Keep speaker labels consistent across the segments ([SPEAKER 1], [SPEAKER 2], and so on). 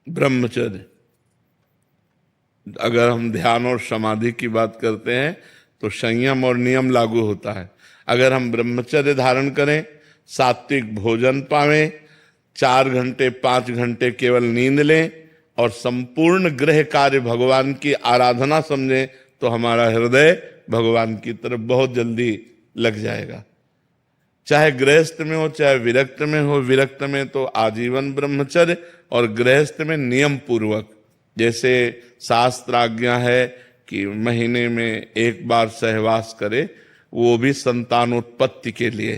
[SPEAKER 1] ब्रह्मचर्य। अगर हम ध्यान और समाधि की बात करते हैं तो संयम और नियम लागू होता है। अगर हम ब्रह्मचर्य धारण करें, सात्विक भोजन पावें, 4 घंटे 5 घंटे केवल नींद लें और संपूर्ण गृह कार्य भगवान की आराधना समझें, तो हमारा हृदय भगवान की तरफ बहुत जल्दी लग जाएगा। चाहे गृहस्थ में हो चाहे विरक्त में हो, विरक्त में तो आजीवन ब्रह्मचर्य और गृहस्थ में नियम पूर्वक। जैसे शास्त्र आज्ञा है कि महीने में 1 बार सहवास करे, वो भी संतानोत्पत्ति के लिए।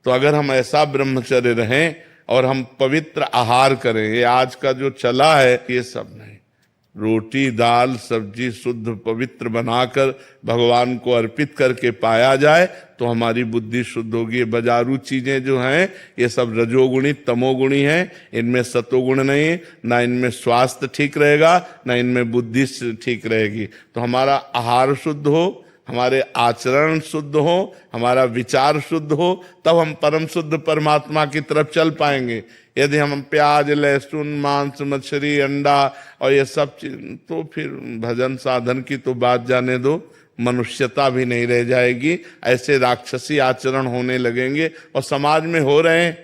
[SPEAKER 1] तो अगर हम ऐसा ब्रह्मचर्य रहें और हम पवित्र आहार करें, ये आज का जो चला है ये सब नहीं, रोटी दाल सब्जी शुद्ध पवित्र बनाकर भगवान को अर्पित करके पाया जाए तो हमारी बुद्धि शुद्ध होगी। बाजारू चीजें जो हैं ये सब रजोगुणी तमोगुणी हैं, इनमें सतोगुण नहीं, ना इनमें स्वास्थ्य ठीक रहेगा ना इनमें बुद्धि ठीक रहेगी। तो हमारा आहार शुद्ध हो, हमारे आचरण शुद्ध हो, हमारा विचार शुद्ध हो, तब हम परम शुद्ध परमात्मा की तरफ चल पाएंगे। यदि हम प्याज लहसुन मांस मछली अंडा और ये सब चीज, तो फिर भजन साधन की तो बात जाने दो, मनुष्यता भी नहीं रह जाएगी। ऐसे राक्षसी आचरण होने लगेंगे और समाज में हो रहे हैं।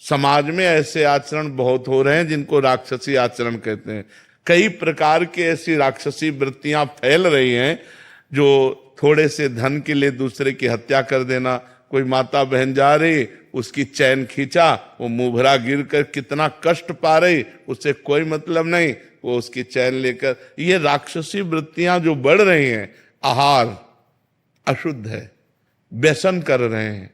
[SPEAKER 1] समाज में ऐसे आचरण बहुत हो रहे हैं जिनको राक्षसी आचरण कहते हैं। कई प्रकार की ऐसी राक्षसी वृत्तियां फैल रही हैं, जो थोड़े से धन के लिए दूसरे की हत्या कर देना। कोई माता बहन जा रही, उसकी चैन खींचा, वो मुभरा गिर कर कितना कष्ट पा रही, उससे कोई मतलब नहीं, वो उसकी चैन लेकर। ये राक्षसी वृत्तियां जो बढ़ रही हैं, आहार अशुद्ध है, व्यसन कर रहे हैं,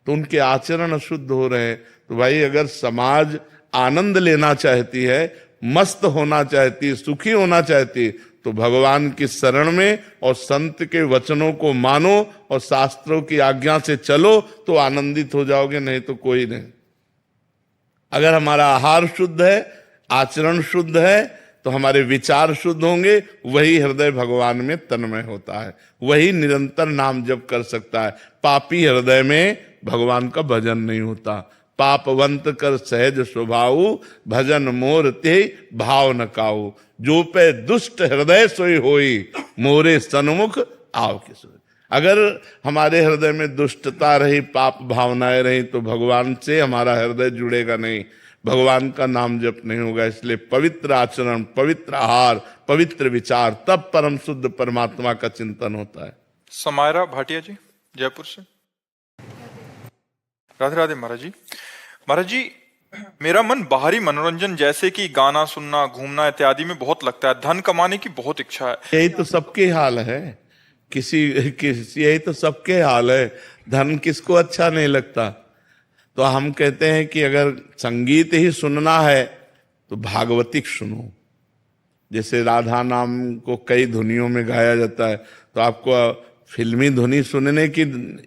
[SPEAKER 1] तो उनके आचरण अशुद्ध हो रहे हैं। तो भाई अगर समाज आनंद लेना चाहती है, मस्त होना चाहती है, सुखी होना चाहती है, तो भगवान की शरण में और संत के वचनों को मानो और शास्त्रों की आज्ञा से चलो तो आनंदित हो जाओगे, नहीं तो कोई नहीं। अगर हमारा आहार शुद्ध है, आचरण शुद्ध है, तो हमारे विचार शुद्ध होंगे, वही हृदय भगवान में तन्मय होता है, वही निरंतर नाम जप कर सकता है। पापी हृदय में भगवान का भजन नहीं होता। पापवंत कर सहज स्वभाव, भजन मोर ते भाव न काऊ। जो पे दुष्ट हृदय सोई होई, मोरे सन्मुख आव के सोई। अगर हमारे हृदय में दुष्टता रही, पाप भावनाएं रही, तो भगवान से हमारा हृदय जुड़ेगा नहीं, भगवान का नाम जप नहीं होगा। इसलिए पवित्र आचरण, पवित्र आहार, पवित्र विचार, तब परम शुद्ध परमात्मा का चिंतन होता है।
[SPEAKER 2] समायरा भाटिया जी जयपुर से। राधे राधे महाराज जी। महाराज जी, मेरा मन बाहरी मनोरंजन जैसे कि गाना सुनना, घूमना इत्यादि में बहुत लगता है। धन कमाने की बहुत इच्छा है।
[SPEAKER 1] यही तो सबके हाल है, यही तो सबके हाल है। धन किसको अच्छा नहीं लगता। तो हम कहते हैं कि अगर संगीत ही सुनना है तो भागवतिक सुनो। जैसे राधा नाम को कई धुनियों में गाया जाता है, तो आपको फिल्मी धुनी सुनने की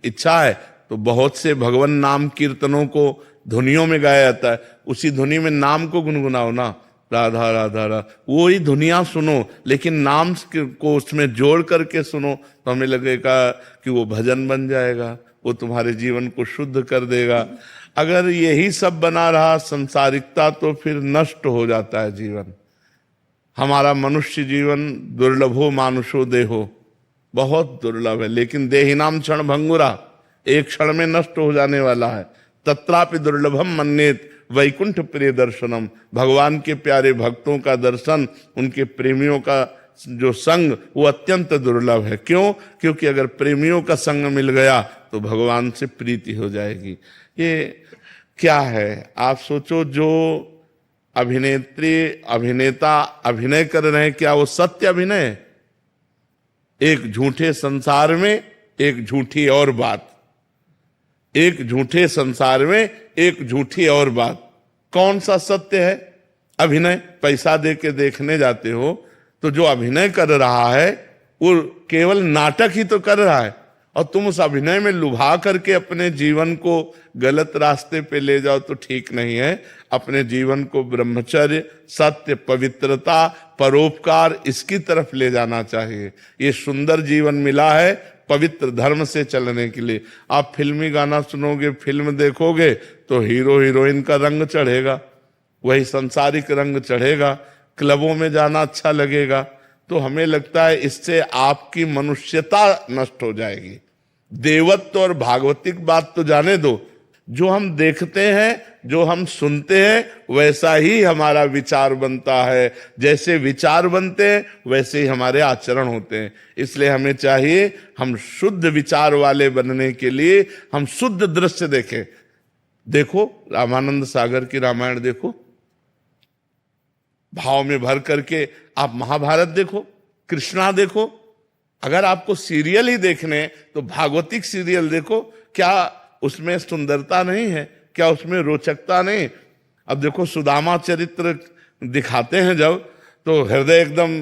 [SPEAKER 1] इच्छा है तो बहुत से भगवान नाम कीर्तनों को धुनियों में गाया जाता है, उसी धुनी में नाम को गुनगुनाओ ना, राधा राधा राधा, वो ही धुनिया सुनो, लेकिन नाम को उसमें जोड़ करके सुनो, तो हमें लगेगा कि वो भजन बन जाएगा, वो तुम्हारे जीवन को शुद्ध कर देगा। अगर यही सब बना रहा संसारिकता, तो फिर नष्ट हो जाता है जीवन। हमारा मनुष्य जीवन दुर्लभो मानुषो देहो, बहुत दुर्लभ है, लेकिन देहिनाम क्षण भंगुरा, एक क्षण में नष्ट हो जाने वाला है। तत्रापि दुर्लभम मन्येत वैकुंठ प्रिय दर्शनम। भगवान के प्यारे भक्तों का दर्शन, उनके प्रेमियों का जो संग, वो अत्यंत दुर्लभ है। क्यों? क्योंकि अगर प्रेमियों का संग मिल गया तो भगवान से प्रीति हो जाएगी। ये क्या है, आप सोचो, जो अभिनेत्री अभिनेता अभिनय कर रहे हैं, क्या वो सत्य अभिनय है? एक झूठे संसार में एक झूठी और बात, एक झूठे संसार में एक झूठी और बात। कौन सा सत्य है? अभिनय। पैसा दे के देखने जाते हो तो जो अभिनय कर रहा है वो केवल नाटक ही तो कर रहा है, और तुम उस अभिनय में लुभा करके अपने जीवन को गलत रास्ते पे ले जाओ तो ठीक नहीं है। अपने जीवन को ब्रह्मचर्य, सत्य, पवित्रता, परोपकार, इसकी तरफ ले जाना चाहिए। ये सुंदर जीवन मिला है पवित्र धर्म से चलने के लिए। आप फिल्मी गाना सुनोगे, फिल्म देखोगे तो हीरो हीरोइन का रंग चढ़ेगा, वही सांसारिक रंग चढ़ेगा, क्लबों में जाना अच्छा लगेगा। तो हमें लगता है इससे आपकी मनुष्यता नष्ट हो जाएगी। देवत्व और भागवतिक बात तो जाने दो, जो हम देखते हैं, जो हम सुनते हैं, वैसा ही हमारा विचार बनता है। जैसे विचार बनते हैं वैसे ही हमारे आचरण होते हैं। इसलिए हमें चाहिए, हम शुद्ध विचार वाले बनने के लिए हम शुद्ध दृश्य देखें। देखो रामानंद सागर की रामायण देखो, भाव में भर करके आप महाभारत देखो, कृष्णा देखो। अगर आपको सीरियल ही देखने तो भागवतिक सीरियल देखो। क्या उसमें सुंदरता नहीं है? क्या उसमें रोचकता नहीं? अब देखो सुदामा चरित्र दिखाते हैं जब, तो हृदय एकदम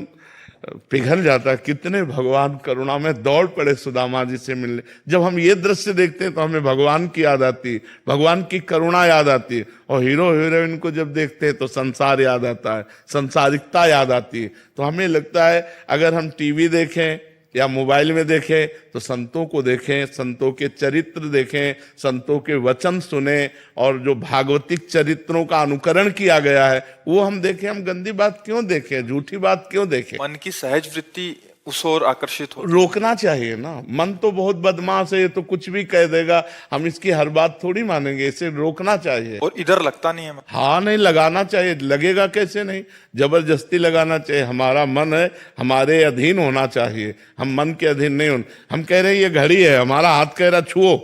[SPEAKER 1] पिघल जाता है। कितने भगवान करुणा में दौड़ पड़े सुदामा जी से मिलने। जब हम ये दृश्य देखते हैं तो हमें भगवान की याद आती, भगवान की करुणा याद आती। और हीरो हीरोइन को जब देखते हैं तो संसार याद आता है, संसारिकता याद आती है। तो हमें लगता है अगर हम टीवी देखें या मोबाइल में देखें तो संतों को देखें, संतों के चरित्र देखें, संतों के वचन सुने, और जो भागवतिक चरित्रों का अनुकरण किया गया है वो हम देखें। हम गंदी बात क्यों देखें, झूठी बात क्यों देखें?
[SPEAKER 2] मन की सहज वृत्ति उस ओर आकर्षित हो।
[SPEAKER 1] रोकना चाहिए ना। मन तो बहुत बदमाश है, ये तो कुछ भी कह देगा, हम इसकी हर बात थोड़ी मानेंगे। इसे रोकना चाहिए।
[SPEAKER 2] और इधर लगता नहीं है।
[SPEAKER 1] हाँ, नहीं लगाना चाहिए। लगेगा कैसे? नहीं, जबरदस्ती लगाना चाहिए। हमारा मन है, हमारे अधीन होना चाहिए। हम मन के अधीन नहीं होना। हम कह रहे हैं ये घड़ी है, हमारा हाथ कह रहा छुओ,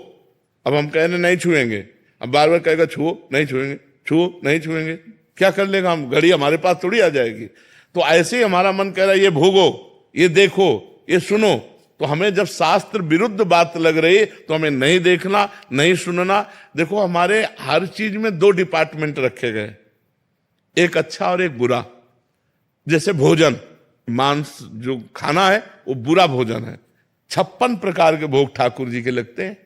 [SPEAKER 1] अब हम कह रहे नहीं छुएंगे। अब बार बार कहेगा छुओ, नहीं छुएंगे, छुओ, नहीं छुएंगे। क्या कर लेगा हम? घड़ी हमारे पास थोड़ी आ जाएगी। तो ऐसे ही हमारा मन कह रहा है ये भोगो, ये देखो, ये सुनो। तो हमें जब शास्त्र विरुद्ध बात लग रही तो हमें नहीं देखना, नहीं सुनना। देखो हमारे हर चीज में दो डिपार्टमेंट रखे गए, एक अच्छा और एक बुरा। जैसे भोजन, मांस जो खाना है वो बुरा भोजन है। 56 प्रकार के भोग ठाकुर जी के लगते हैं।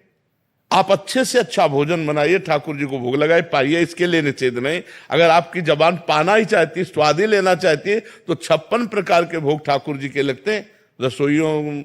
[SPEAKER 1] आप अच्छे से अच्छा भोजन बनाइए, ठाकुर जी को भोग लगाए, पाइए, इसके लिए निषेध नहीं। अगर आपकी जबान पाना ही चाहती है, स्वाद ही लेना चाहती है, तो 56 प्रकार के भोग ठाकुर जी के लगते हैं। रसोइयों,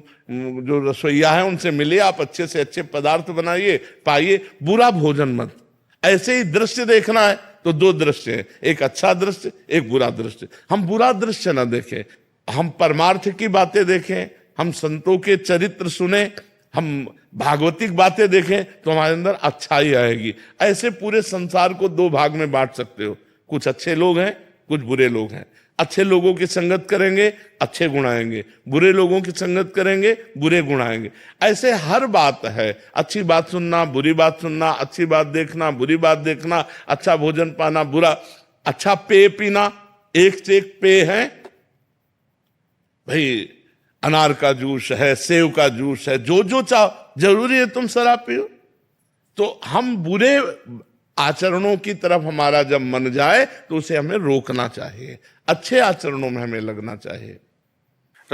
[SPEAKER 1] जो रसोइया है उनसे मिलिए, आप अच्छे से अच्छे पदार्थ बनाइए, पाइए, बुरा भोजन मत। ऐसे ही दृश्य देखना है तो दो दृश्य है, एक अच्छा दृश्य, एक बुरा दृश्य। हम बुरा दृश्य ना देखें, हम परमार्थ की बातें देखें, हम संतों के चरित्र सुने, हम भागवतिक बातें देखें तो हमारे अंदर अच्छाई आएगी। ऐसे पूरे संसार को दो भाग में बांट सकते हो, कुछ अच्छे लोग हैं, कुछ बुरे लोग हैं। अच्छे लोगों की संगत करेंगे, अच्छे गुण आएंगे, बुरे लोगों की संगत करेंगे, बुरे गुण आएंगे। ऐसे हर बात है, अच्छी बात सुनना, बुरी बात सुनना, अच्छी बात देखना, बुरी बात देखना, अच्छा भोजन पाना, बुरा, अच्छा पेय पीना, एक से एक पेय है भाई। अनार का जूस है, सेव का जूस है, जो जो चाहो। जरूरी है तुम शराब पियो? तो हम बुरे आचरणों की तरफ हमारा जब मन जाए तो उसे हमें रोकना चाहिए, अच्छे आचरणों में हमें लगना चाहिए।